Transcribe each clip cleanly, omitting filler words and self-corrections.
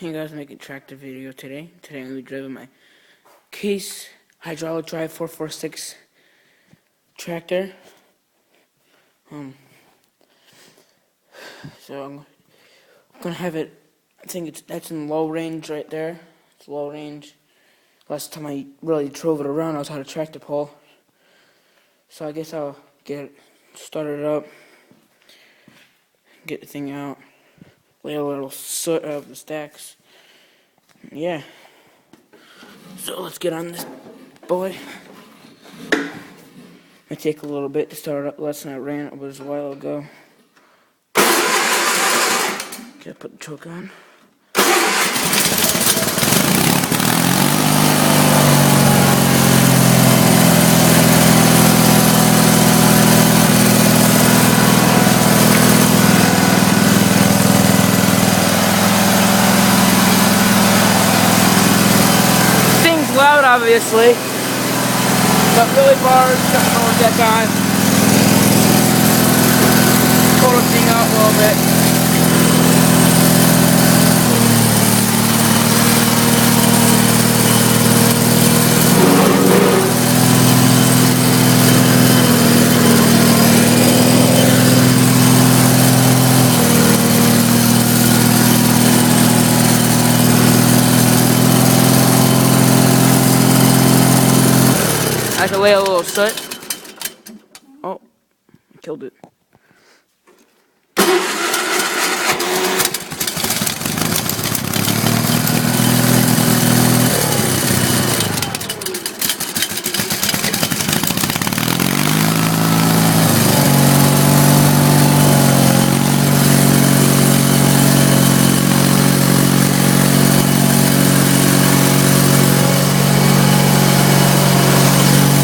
Hey guys, making a tractor video today. Today I'm going to be driving my Case hydraulic drive 446 tractor. So I'm going to have it, I think that's in low range right there. It's low range. Last time I really drove it around, I was on a tractor pull. So I guess I'll get it started up, get the thing out, lay a little soot of the stacks. Yeah. So let's get on this boy. It take a little bit to start up. Last time I ran it was a while ago. Gotta put the choke on. Thing's loud, obviously. Got really bars, got the lower deck on. Pull the thing out a little bit. I can lay a little soot. Oh, killed it.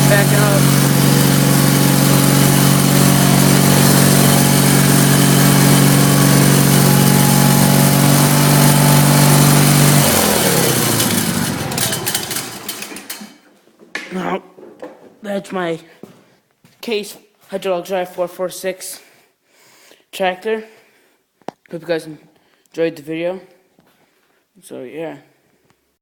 Backing up. Now, that's my Case hydraulic drive 446 tractor. Hope you guys enjoyed the video. So yeah.